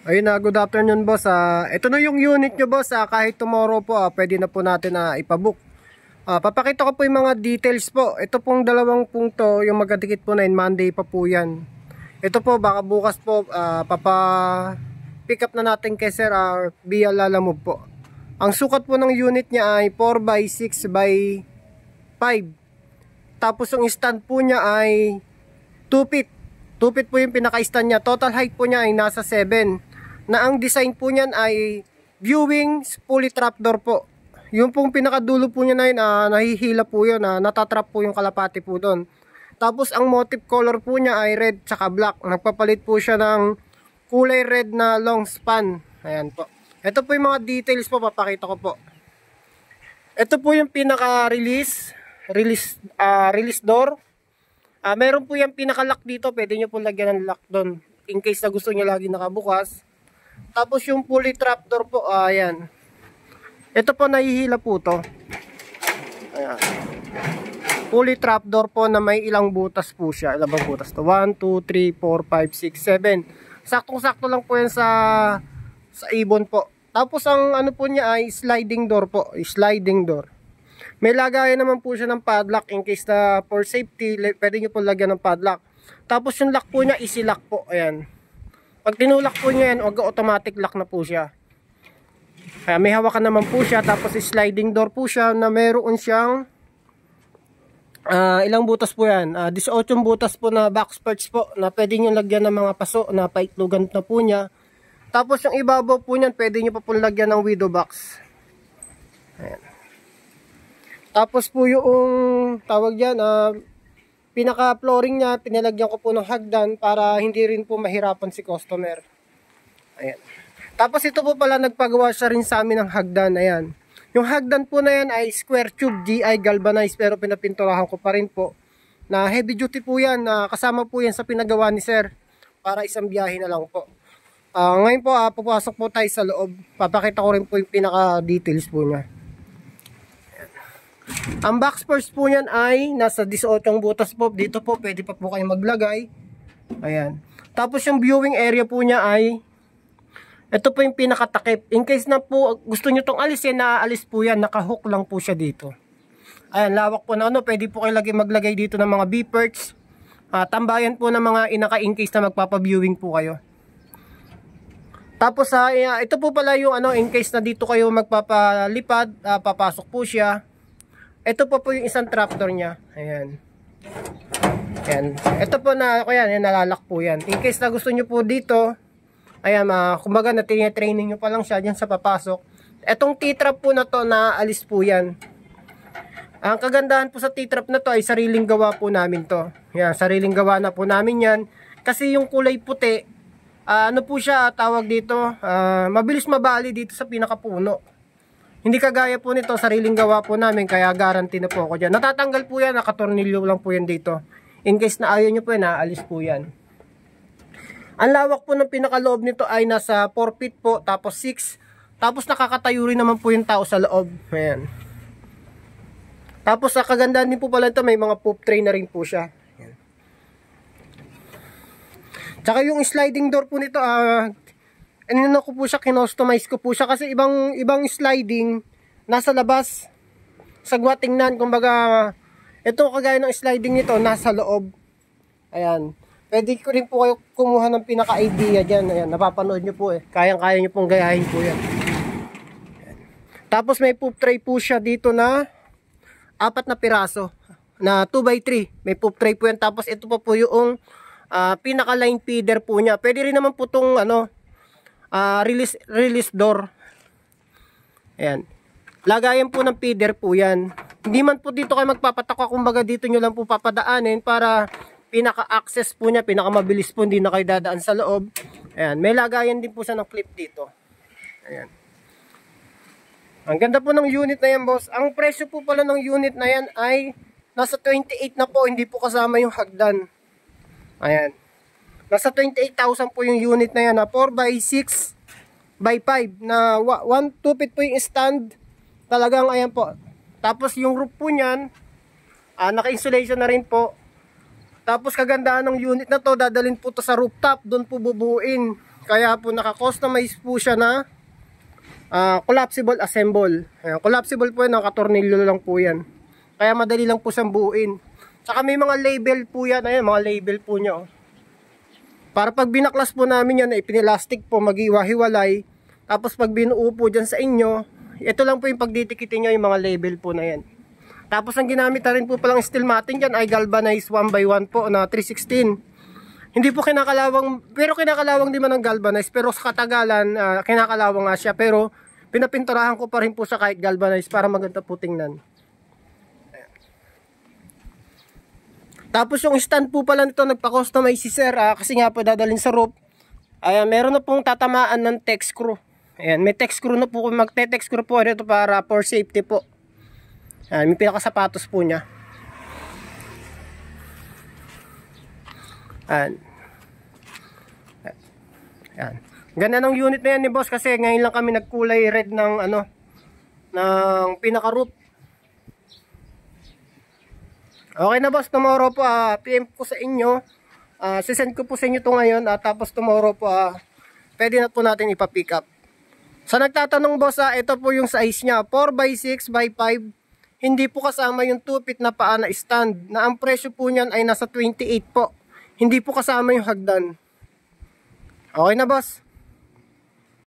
Ayun na, good afternoon boss. Ito na yung unit nyo boss. Kahit tomorrow po, pwede na po natin ipabook. Papakita ko po yung mga details po. Ito pong dalawang punto, yung magkadikit po na Monday pa po yan. Ito po, baka bukas po, pick up na natin kay sir via Lalamove po. Ang sukat po ng unit niya ay 4x6x5. Tapos yung stand po niya ay 2 feet. 2 feet po yung pinaka-stand niya. Total height po niya ay nasa 7. Na ang design po niyan ay viewing fully trapdoor po. Yung pong pinakadulo po niya na yun, nahihila po yun, natatrap po yung kalapati po doon. Tapos ang motif color po niya ay red tsaka black. Nagpapalit po siya ng kulay red na long span. Ayan po. Ito po yung mga details po, papakita ko po. Ito po yung pinaka-release door. Meron po yung pinaka-lock dito, pwede nyo po lagyan ng lock doon in case na gusto nyo lagi nakabukas. Tapos yung fully trapdoor po, ayan. Ito po, nahihila po to. Ayan. Fully trapdoor po na may ilang butas po siya. Ilang bang butas to? 1, 2, 3, 4, 5, 6, 7. Saktong-sakto lang po yan sa ibon po. Tapos ang ano po niya ay sliding door po. Sliding door. May lagayan naman po siya ng padlock in case na for safety, pwede nyo po lagyan ng padlock. Tapos yung lock po niya, easy lock po. Ayan. Pag tinulak po niya yan, automatic lock na po siya. Kaya may hawakan naman po siya. Tapos sliding door po siya na meron siyang ilang butas po yan. 18 butas po na box perch po na pwede nyo lagyan ng mga paso na paitlugan na po niya. Tapos yung ibabaw po niyan, pwede nyo pa po lagyan ng window box. Ayan. Tapos po yung tawag dyan, pinaka-flooring niya, pinalagyan ko po ng hagdan para hindi rin po mahirapan si customer. Ayan. Tapos ito po pala, nagpagawa siya rin sa amin ng hagdan. Ayan. Yung hagdan po na yan ay square tube GI galvanized pero pinapinturahan ko pa rin po. Na heavy duty po yan, kasama po yan sa pinagawa ni sir para isang biyahe na lang po. Ngayon po, papasok po tayo sa loob. Papakita ko rin po yung pinaka-details po niya. Ang box first po niyan ay nasa 18 butas po. Dito po pwede pa po kayo maglagay. Ayan. Tapos yung viewing area po niya ay ito po yung pinakatakip. In case na po gusto nyo tong alisin, naaalis po yan. Nakahook lang po siya dito. Ayan, lawak po na ano. Pwede po kayo maglagay dito ng mga B-perch. Tambayan po ng mga inaka in case na magpapa-viewing po kayo. Tapos ito po pala yung ano, in case na dito kayo magpapalipad, papasok po siya. Ito po yung isang trapdoor niya. Ayan. Ayan. Ito po na, yan, nalalak po yan. In case na gusto nyo po dito, ayan, kumbaga na training nyo pa lang siya dyan sa papasok. Etong T-trap po na to, naalis po yan. Ang kagandahan po sa T-trap na to ay sariling gawa po namin to. Ayan, sariling gawa na po namin yan. Kasi yung kulay puti, ano po siya, tawag dito, mabilis mabali dito sa pinakapuno. Hindi kagaya po nito, sariling gawa po namin, kaya guarantee na po ako dyan. Natatanggal po yan, nakatornilyo lang po yan dito. In case na ayaw nyo po yan, naalis po yan. Ang lawak po ng pinakaloob nito ay nasa 4 feet po, tapos 6. Tapos nakakatayo rin naman po yung tao sa loob. Ayan. Tapos sa kagandahan din po pala ito, may mga poop tray na rin po siya. Ayan. Tsaka yung sliding door po nito, ano ko po siya, kinostomize ko po siya kasi ibang sliding nasa labas. Sagwa tingnan, kumbaga ito kagaya ng sliding nito nasa loob. Ayan. Pwede ko rin po kayo kumuha ng pinaka-idea diyan. Ayan, napapanood niyo po eh. Kayang-kaya niyo pong gayahin po 'yan. Ayan. Tapos may poop tray po siya dito na 4 na piraso na 2x3. May poop tray po 'yan. Tapos ito pa po yung pinaka-line feeder po niya. Pwede rin naman po tong ano release door. Ayan. Lagayan po ng feeder po yan. Hindi man po dito kayo magpapatakwa, kumbaga dito nyo lang po papadaanin para pinaka-access po niya, pinaka-mabilis po, hindi na kayo dadaan sa loob. Ayan. May lagayan din po siya ng clip dito. Ayan. Ang ganda po ng unit na yan, boss. Ang presyo po pala ng unit na yan ay nasa 28 na po, hindi po kasama yung hagdan. Ayan. Nasa 28,000 po yung unit na yan na 4x6x5 na 2 feet po yung stand. Talagang ayan po. Tapos yung roof po niyan, naka-insulation na rin po. Tapos kagandahan ng unit na to, dadalhin po to sa rooftop, doon po bubuuin. Kaya po naka-customize po siya na collapsible assemble. Ayan, collapsible po yan, nakatornilyo lang po yan. Kaya madali lang po siyang buuin. Tsaka may mga label po yan. Ayan, mga label po niya. Oh. Para pag binaklas po namin yan, ipinilastik po, mag-iwa-hiwalay. Tapos pag binuo po dyan sa inyo, ito lang po yung pagdidikitin nyo yung mga label po na yan. Tapos ang ginamit na rin po palang steel matting dyan ay galvanized 1x1 po na 316. Hindi po kinakalawang, pero kinakalawang din man ng galvanized. Pero sa katagalan, kinakalawang nga siya. Pero pinapinturahan ko pa rin po sa kahit galvanized para maganda po tingnan. Tapos yung stand po pala nito nagpa-customize si sir kasi nga po dadalhin sa roof. Ayan, meron na pong tatamaan ng tech screw. Ayan, may tech screw na po. Magte-tech screw po dito para for safety po. Ayan, may pinakasapatos po niya. Ayan. Ayan. Ganda ng unit na yan ni boss kasi ngayon lang kami nagkulay red ng ng pinaka-roof. Okay na boss, tomorrow po PM ko sa inyo. Sisend ko po sa inyo to ngayon tapos tomorrow po pwede na po natin ipa-pick up. Sa nagtatanong boss, ito po yung size niya, 4x6x5. Hindi po kasama yung 2 feet na paa na stand na ang presyo po niyan ay nasa 28 po. Hindi po kasama yung hagdan. Okay na boss.